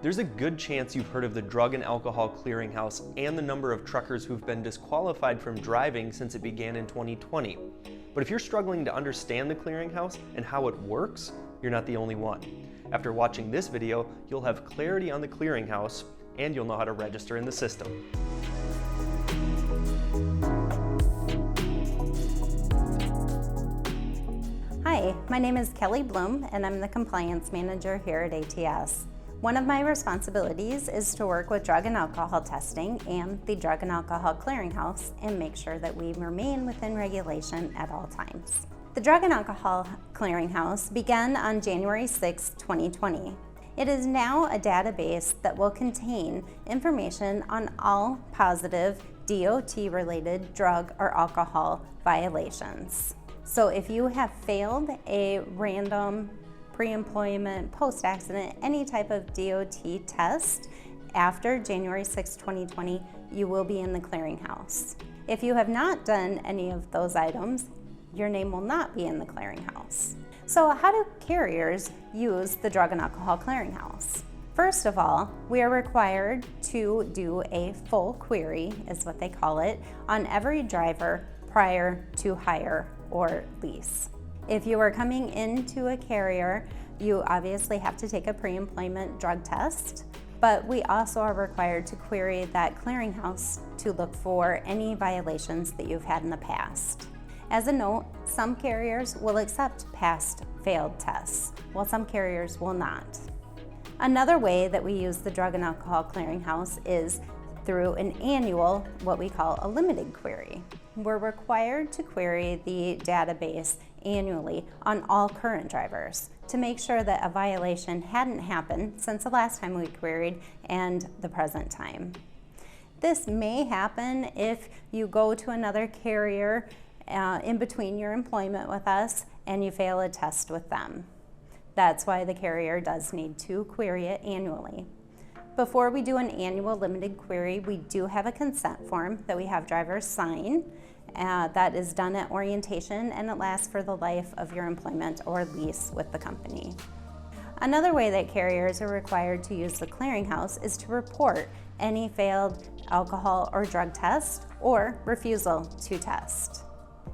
There's a good chance you've heard of the Drug and Alcohol Clearinghouse and the number of truckers who've been disqualified from driving since it began in 2020. But if you're struggling to understand the Clearinghouse and how it works, you're not the only one. After watching this video, you'll have clarity on the Clearinghouse and you'll know how to register in the system. Hi, my name is Kelly Bloom and I'm the Compliance Manager here at ATS. One of my responsibilities is to work with drug and alcohol testing and the Drug and Alcohol Clearinghouse and make sure that we remain within regulation at all times. The Drug and Alcohol Clearinghouse began on January 6, 2020. It is now a database that will contain information on all positive DOT-related drug or alcohol violations. So if you have failed a random pre-employment, post-accident, any type of DOT test after January 6, 2020, you will be in the Clearinghouse. If you have not done any of those items, your name will not be in the Clearinghouse. So how do carriers use the Drug and Alcohol Clearinghouse? First of all, we are required to do a full query, is what they call it, on every driver prior to hire or lease. If you are coming into a carrier, you obviously have to take a pre-employment drug test, but we also are required to query that Clearinghouse to look for any violations that you've had in the past. As a note, some carriers will accept past failed tests, while some carriers will not. Another way that we use the Drug and Alcohol Clearinghouse is through an annual, what we call a limited query. We're required to query the database annually on all current drivers to make sure that a violation hadn't happened since the last time we queried and the present time. This may happen if you go to another carrier in between your employment with us and you fail a test with them. That's why the carrier does need to query it annually. Before we do an annual limited query, we do have a consent form that we have drivers sign. That is done at orientation and it lasts for the life of your employment or lease with the company. Another way that carriers are required to use the Clearinghouse is to report any failed alcohol or drug test or refusal to test.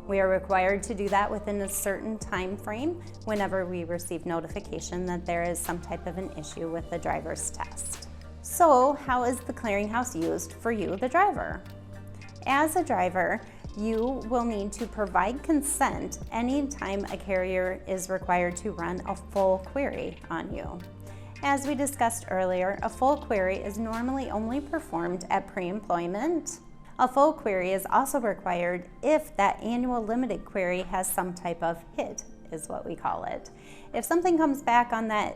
We are required to do that within a certain time frame whenever we receive notification that there is some type of an issue with the driver's test. So how is the Clearinghouse used for you, the driver? As a driver, you will need to provide consent anytime a carrier is required to run a full query on you. As we discussed earlier, a full query is normally only performed at pre-employment. A full query is also required if that annual limited query has some type of hit, is what we call it. If something comes back on that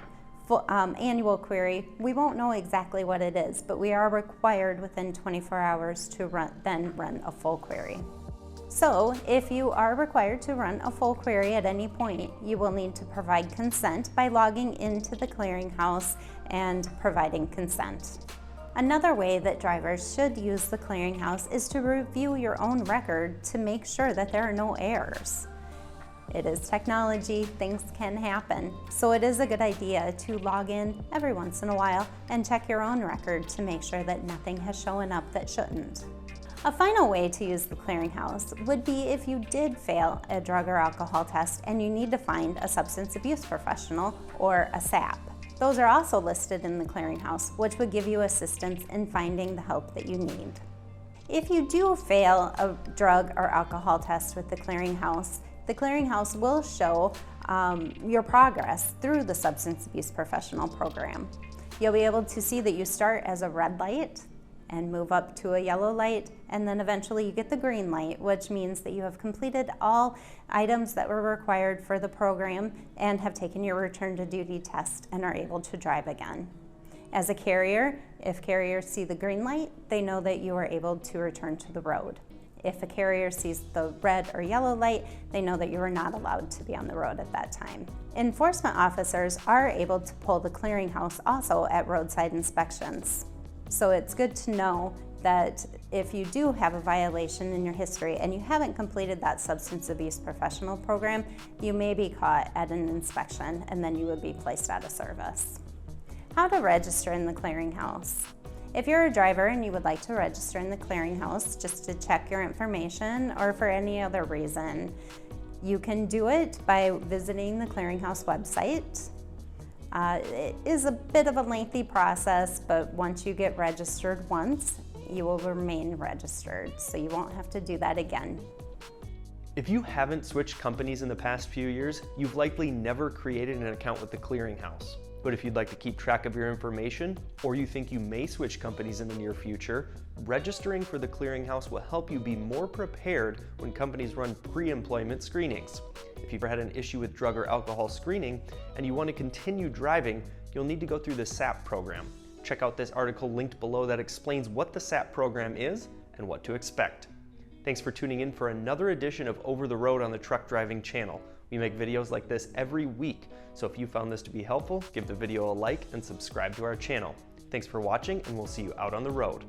annual query, we won't know exactly what it is, but we are required within 24 hours to then run a full query. So if you are required to run a full query at any point, you will need to provide consent by logging into the Clearinghouse and providing consent. Another way that drivers should use the Clearinghouse is to review your own record to make sure that there are no errors. It is technology, things can happen, so it is a good idea to log in every once in a while and check your own record to make sure that nothing has shown up that shouldn't. A final way to use the Clearinghouse would be if you did fail a drug or alcohol test and you need to find a substance abuse professional or a SAP. Those are also listed in the Clearinghouse, which would give you assistance in finding the help that you need. If you do fail a drug or alcohol test with the Clearinghouse will show your progress through the Substance Abuse Professional Program. You'll be able to see that you start as a red light and move up to a yellow light, and then eventually you get the green light, which means that you have completed all items that were required for the program and have taken your return to duty test and are able to drive again. As a carrier, if carriers see the green light, they know that you are able to return to the road. If a carrier sees the red or yellow light, they know that you are not allowed to be on the road at that time. Enforcement officers are able to pull the Clearinghouse also at roadside inspections. So it's good to know that if you do have a violation in your history and you haven't completed that substance abuse professional program, you may be caught at an inspection and then you would be placed out of service. How to register in the Clearinghouse. If you're a driver and you would like to register in the Clearinghouse just to check your information or for any other reason, you can do it by visiting the Clearinghouse website. It is a bit of a lengthy process, but once you get registered once, you will remain registered, so you won't have to do that again. If you haven't switched companies in the past few years, you've likely never created an account with the Clearinghouse. But if you'd like to keep track of your information, or you think you may switch companies in the near future, registering for the Clearinghouse will help you be more prepared when companies run pre-employment screenings. If you've ever had an issue with drug or alcohol screening and you want to continue driving, you'll need to go through the SAP program. Check out this article linked below that explains what the SAP program is and what to expect. Thanks for tuning in for another edition of Over the Road on the Truck Driving channel. We make videos like this every week, so if you found this to be helpful, give the video a like and subscribe to our channel. Thanks for watching, and we'll see you out on the road.